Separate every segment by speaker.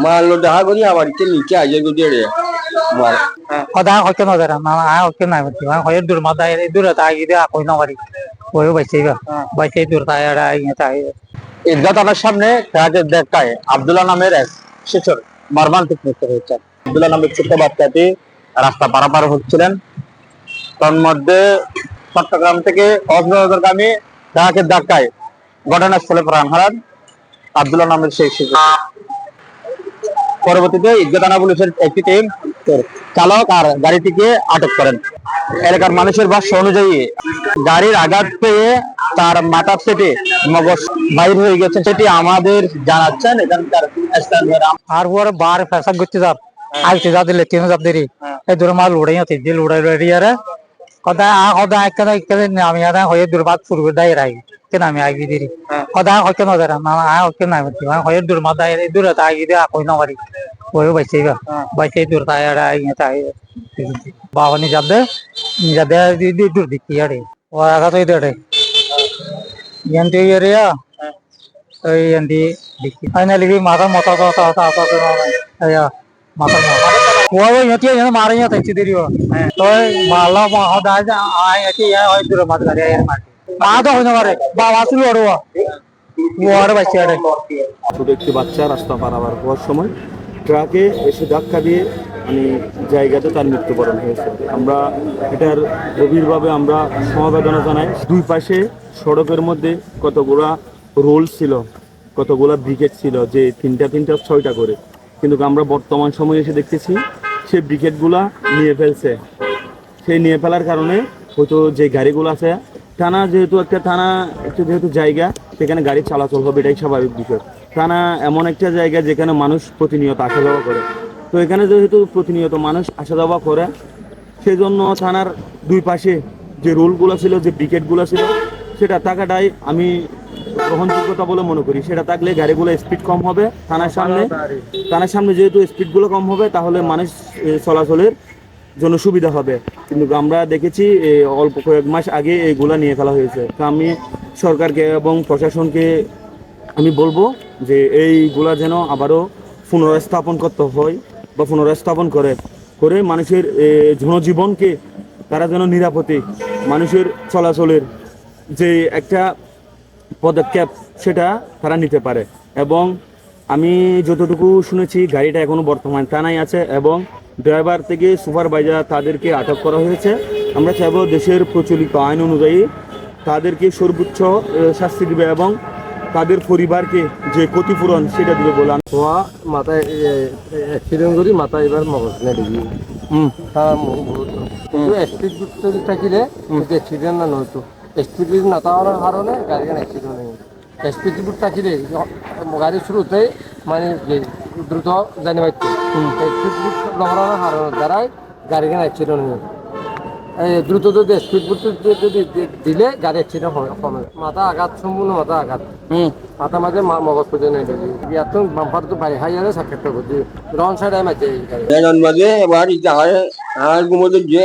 Speaker 1: মারলো দেখা করি আবার নিচে আগে গুজরে মার
Speaker 2: সদায় হকে নজর হকে নাই হয় দূর মাথায় দূর তাই কই নবারি ওই বাইসে দূর তাই ঈদগাহ থানার সামনে ট্রাকের ধাক্কায় আব্দুল্লাহ নামের এক শিশুর মর্মান্তিক মৃত্যু হয়েছে। আব্দুল্লাহ নামের ছোট্ট বাচ্চাটি রাস্তা পারাপার হচ্ছিলেন, তন্মধ্যে চট্টগ্রাম থেকে কক্সবাজারগামী ট্রাকের ধাক্কায় ঘটনাস্থলে প্রাণ হারান আব্দুল্লাহ নামের সেই শিশু। পরবর্তীতে ঈদগাহ থানা পুলিশের একটি টিম চালক আর গাড়িটিকে আটক করেন। এলাকার মানুষের ভাষ্য অনুযায়ী গাড়ির আঘাত পেয়ে তার মাথা ফেটে মগজ বাইর হয়ে গেছে, সেটি আমাদের জানাচ্ছেন এখানকার স্থানীয়রা। আর পরে বার ফেসা করতে যাব আইতে যা দিলে 3 যাব দেরি এই দূর মাল উড়াই আছে যে উড়াই রিয়ারে কদায় কদায় একদম আমি আদা হয়ে দুর্বাদ পূর্বে দায় রাই কেন আমি আগে দেরি কদায় হকে নজর হকে নাই হয় দূর মাথায় দূর তাই কই নবারি ওই বাইসে দূর তাই বাবা নিজাদে দূর দিচ্ছি আরে ও আঘাত হয়ে দেড়ে এনটি এরিয়া ওই এনটি দিচ্ছি ফাইনালি মাথা মতা মাথা মারে থাকছি দেরি তো মালা আয় হয় দূর মাথা গাড়ি মা তো হয় না পারে বাবা ছিল আরে বাইসে আরে
Speaker 3: ছোট একটি বাচ্চা রাস্তা পারাবার হওয়ার সময় ট্রাকে এসে ধাক্কা দিয়ে জায়গাতে তার মৃত্যুবরণ হয়েছে। আমরা এটার গভীরভাবে আমরা সমবেদনা জানাই। দুই পাশে সড়কের মধ্যে কতগুলা রোল ছিল, কতগুলা ব্রিকেট ছিল, যে তিনটা 6টা করে, কিন্তু আমরা বর্তমান সময়ে এসে দেখতেছি সেই ব্রিকেটগুলা নিয়ে ফেলছে। সেই নিয়ে ফেলার কারণে হয়তো যে গাড়িগুলো আছে টানা, যেহেতু একটা টানা একটা যেহেতু জায়গা, সেখানে গাড়ি চলাচল হবে, এটাই স্বাভাবিক বিষয়। টানা এমন একটা জায়গা যেখানে মানুষ প্রতিনিয়ত আসা যাওয়া করে, তো এখানে যেহেতু প্রতিনিয়ত মানুষ আসা যাওয়া করে, সেই জন্য থানার দুই পাশে যে রোলগুলো ছিল, যে ব্রিকেটগুলো ছিল, সেটা থাকাটাই আমি গ্রহণযোগ্যতা বলে মনে করি। সেটা থাকলে গাড়িগুলো স্পিড কম হবে, থানার সামনে যেহেতু স্পিডগুলো কম হবে, তাহলে মানুষ চলাচলের জন্য সুবিধা হবে। কিন্তু আমরা দেখেছি অল্প কয়েক মাস আগে এইগুলা নিয়ে ফেলা হয়েছে। তো আমি সরকারকে এবং প্রশাসনকে আমি বলবো যে এইগুলা যেন আবারও পুনরস্থাপন করতে হয় বা পুনরস্থাপন করে মানুষের জনজীবনকে তারা যেন নিরাপদে মানুষের চলাচলের যে একটা পদক্ষেপ সেটা তারা নিতে পারে। এবং আমি যতটুকু শুনেছি গাড়িটা এখনো বর্তমান থানায় আছে এবং ড্রাইভার থেকে সুপারভাইজার তাদেরকে আটক করা হয়েছে। আমরা চাইব দেশের প্রচলিত আইন অনুযায়ী তাদেরকে সর্বোচ্চ শাস্তি দিবে এবং তাদের পরিবারকে যে ক্ষতিপূরণ সেটা দিবে বলে
Speaker 4: হওয়া মাথায় অ্যাক্সিডেন্ট করি মাথায় এবার মগজ না দেখি কিন্তু স্পিড যদি থাকিলে অ্যাক্সিডেন্ট না নয়তো স্পিড না থাকার কারণে গাড়িখান অ্যাক্সিডেন্ট হয়। স্পিড থাকিলে গাড়ি শুরুতে মানে দ্রুত জানি পারতো স্পিড নহরানোর কারণের দ্বারাই গাড়িখান অ্যাক্সিডেন্ট হয়। দ্রুত যদি স্পিড যদি দিলে গাড়ি অ্যাক্সিডেন্ট কমে। মাথা আঘাত, সম্পূর্ণ মাথা আঘাত, মাথা মাঝে মগজ পর্যন্ত এত বাম্পার তো ভাই হাই আরে সাক্ষাৎ করছি রং সাইড মাঝে
Speaker 1: মাঝে এবার ইটা হয় আর ঘুমোতে যে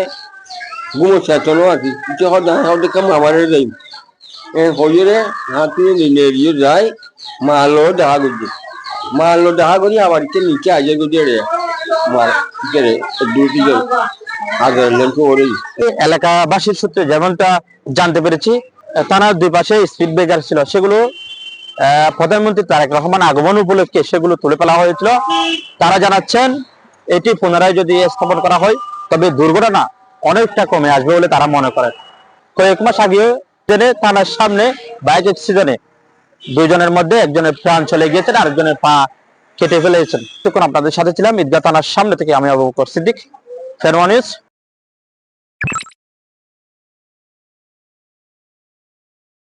Speaker 1: ঘুমো চেতনো আর কি ইটা হতে কাম আমার যাই হজরে হাতি নিয়ে যায় মারলো দেখা করি আবার নিচে আগে গুজরে মার দুটি
Speaker 2: এলাকাবাসীর সূত্রে যেমনটা জানতে পেরেছি, থানার দুই পাশে স্পিড ব্রেকার ছিল, সেগুলো প্রধানমন্ত্রী তারেক রহমান আগমন উপলক্ষে সেগুলো তুলে ফেলা হয়েছিল। তারা জানাচ্ছেন এটি পুনরায় যদি স্থাপন করা হয় তবে দুর্ঘটনা অনেকটা কমে আসবে বলে তারা মনে করেন। কয়েক মাস আগে থানার সামনে বাইক অ্যাক্সিডেন্টে দুইজনের মধ্যে একজনের প্রাণ চলে গিয়েছেন, আরেকজনের পা কেটে ফেলেছেন। তখন আপনাদের সাথে ছিলাম ঈদগাহ থানার সামনে থেকে আমি আবু বকর সিদ্দিক, ফেরওয়ানিস।